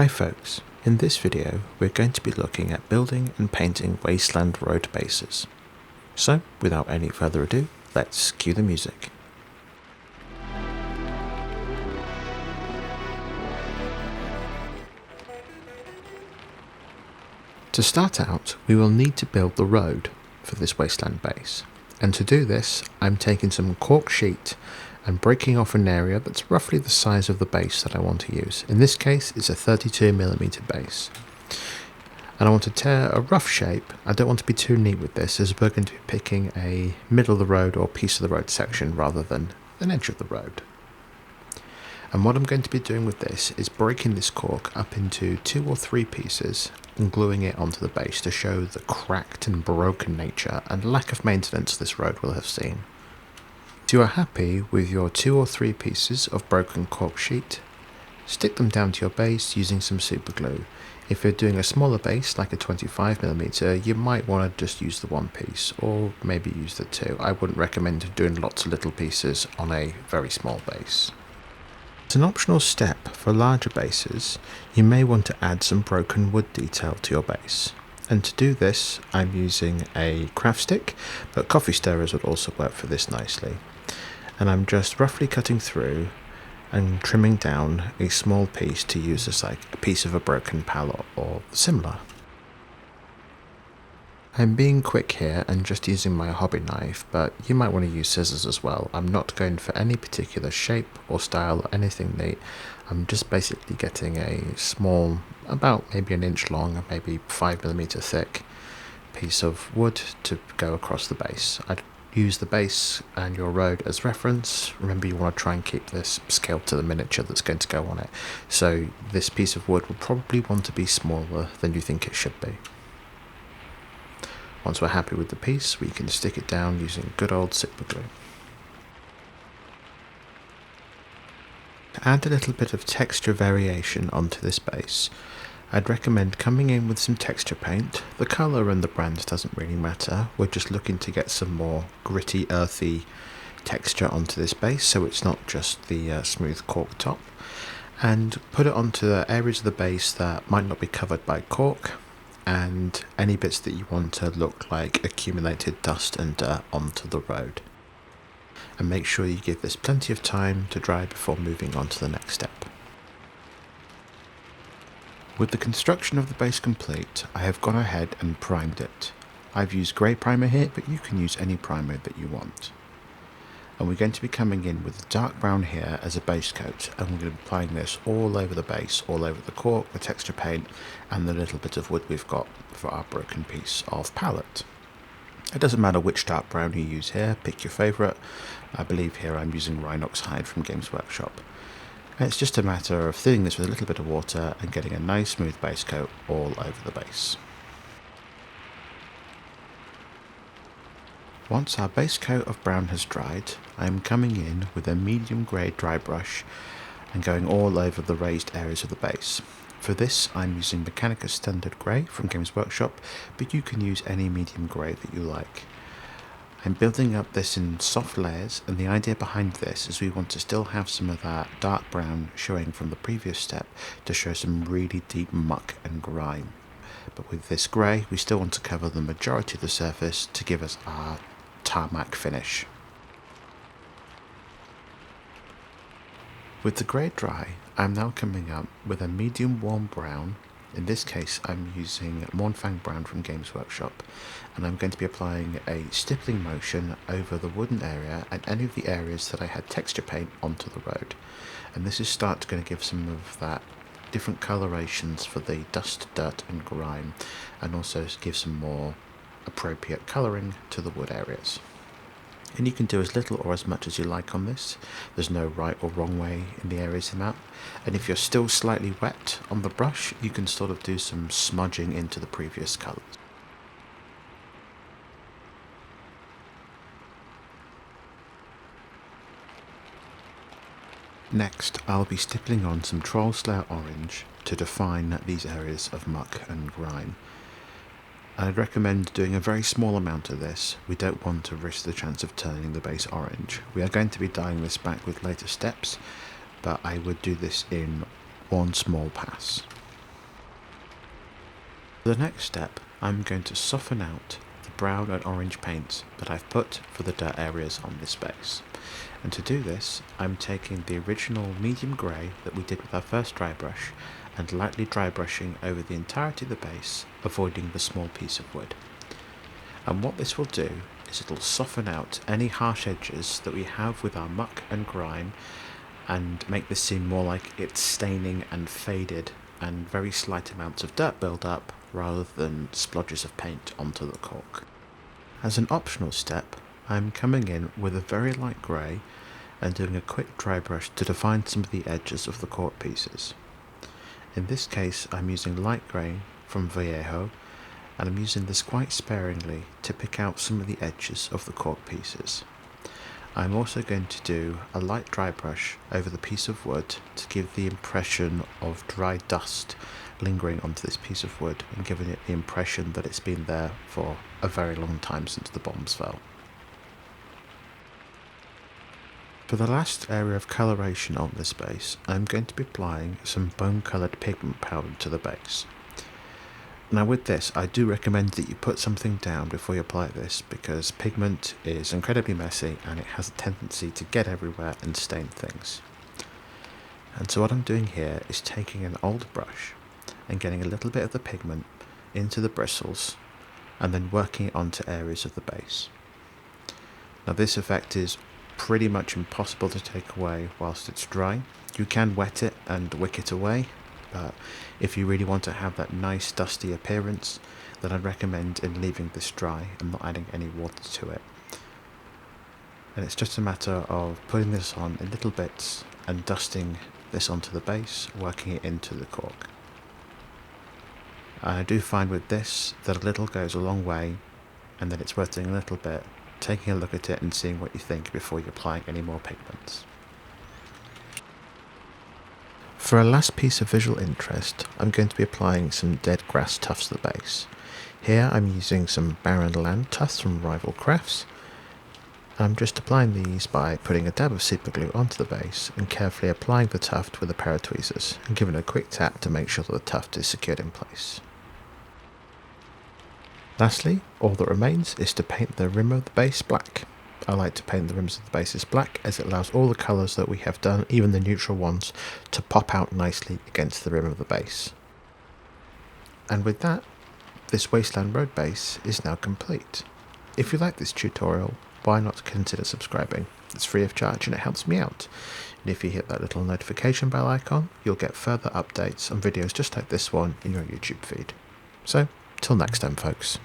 Hi folks, in this video we're going to be looking at building and painting Wasteland road bases. So without any further ado, let's cue the music. To start out, we will need to build the road for this Wasteland base, and to do this I'm taking some cork sheet and breaking off an area that's roughly the size of the base that I want to use. In this case it's a 32mm base. And I want to tear a rough shape. I don't want to be too neat with this, as we're going to be picking a middle of the road or piece of the road section rather than an edge of the road. And what I'm going to be doing with this is breaking this cork up into 2 or 3 pieces and gluing it onto the base to show the cracked and broken nature and lack of maintenance this road will have seen. If you are happy with your 2 or 3 pieces of broken cork sheet, stick them down to your base using some super glue. If you're doing a smaller base like a 25mm, you might want to just use the 1 piece or maybe use the 2. I wouldn't recommend doing lots of little pieces on a very small base. As an optional step for larger bases, you may want to add some broken wood detail to your base. And to do this, I'm using a craft stick, but coffee stirrers would also work for this nicely. And I'm just roughly cutting through and trimming down a small piece to use as like a piece of a broken pallet or similar. I'm being quick here and just using my hobby knife, but you might want to use scissors as well. I'm not going for any particular shape or style or anything neat. I'm just basically getting a small, about maybe an inch long, maybe 5mm thick piece of wood to go across the base. I'd use the base and your road as reference. Remember, you want to try and keep this scaled to the miniature that's going to go on it. So this piece of wood will probably want to be smaller than you think it should be. Once we're happy with the piece, we can stick it down using good old super glue. To add a little bit of texture variation onto this base, I'd recommend coming in with some texture paint. The colour and the brand doesn't really matter, we're just looking to get some more gritty, earthy texture onto this base so it's not just the smooth cork top. And put it onto the areas of the base that might not be covered by cork, and any bits that you want to look like accumulated dust and dirt onto the road. And make sure you give this plenty of time to dry before moving on to the next step. With the construction of the base complete, I have gone ahead and primed it. I've used grey primer here, but you can use any primer that you want. And we're going to be coming in with dark brown here as a base coat, and we're going to be applying this all over the base, all over the cork, the texture paint, and the little bit of wood we've got for our broken piece of palette. It doesn't matter which dark brown you use here, pick your favourite. I believe here I'm using Rinox Hide from Games Workshop. And it's just a matter of thinning this with a little bit of water and getting a nice smooth base coat all over the base. Once our base coat of brown has dried, I am coming in with a medium grey dry brush and going all over the raised areas of the base. For this I'm using Mechanicus Standard Grey from Games Workshop, but you can use any medium grey that you like. I'm building up this in soft layers, and the idea behind this is we want to still have some of that dark brown showing from the previous step to show some really deep muck and grime. But with this grey we still want to cover the majority of the surface to give us our tarmac finish. With the grey dry, I'm now coming up with a medium warm brown. In this case I'm using Mounfang brown from Games Workshop, and I'm going to be applying a stippling motion over the wooden area and any of the areas that I had texture paint onto the road. And this is going to give some of that different colorations for the dust, dirt and grime, and also give some more appropriate colouring to the wood areas. And you can do as little or as much as you like on this. There's no right or wrong way in the areas I'm at. And if you're still slightly wet on the brush, you can sort of do some smudging into the previous colours. Next, I'll be stippling on some Troll Slayer orange to define these areas of muck and grime. I'd recommend doing a very small amount of this. We don't want to risk the chance of turning the base orange. We are going to be dyeing this back with later steps, but I would do this in one small pass. For the next step, I'm going to soften out the brown and orange paints that I've put for the dirt areas on this base. And to do this, I'm taking the original medium grey that we did with our first dry brush and lightly dry brushing over the entirety of the base, avoiding the small piece of wood. And what this will do is it'll soften out any harsh edges that we have with our muck and grime and make this seem more like it's staining and faded and very slight amounts of dirt build up rather than splodges of paint onto the cork. As an optional step, I'm coming in with a very light grey and doing a quick dry brush to define some of the edges of the cork pieces. In this case, I'm using light grey from Vallejo, and I'm using this quite sparingly to pick out some of the edges of the cork pieces. I'm also going to do a light dry brush over the piece of wood to give the impression of dry dust lingering onto this piece of wood and giving it the impression that it's been there for a very long time since the bombs fell. For the last area of coloration on this base, I'm going to be applying some bone coloured pigment powder to the base. Now with this, I do recommend that you put something down before you apply this because pigment is incredibly messy and it has a tendency to get everywhere and stain things. And so what I'm doing here is taking an old brush and getting a little bit of the pigment into the bristles and then working it onto areas of the base. Now this effect is pretty much impossible to take away whilst it's dry. You can wet it and wick it away, but if you really want to have that nice dusty appearance, then I'd recommend in leaving this dry and not adding any water to it. And it's just a matter of putting this on in little bits and dusting this onto the base, working it into the cork. And I do find with this that a little goes a long way, and then it's worth doing a little bit, taking a look at it and seeing what you think before you're applying any more pigments. For a last piece of visual interest, I'm going to be applying some dead grass tufts to the base. Here I'm using some barren land tufts from Rival Crafts. I'm just applying these by putting a dab of super glue onto the base and carefully applying the tuft with a pair of tweezers and giving it a quick tap to make sure that the tuft is secured in place. Lastly, all that remains is to paint the rim of the base black. I like to paint the rims of the bases black as it allows all the colours that we have done, even the neutral ones, to pop out nicely against the rim of the base. And with that, this Wasteland road base is now complete. If you like this tutorial, why not consider subscribing? It's free of charge and it helps me out. And if you hit that little notification bell icon, you'll get further updates on videos just like this one in your YouTube feed. So, till next time folks.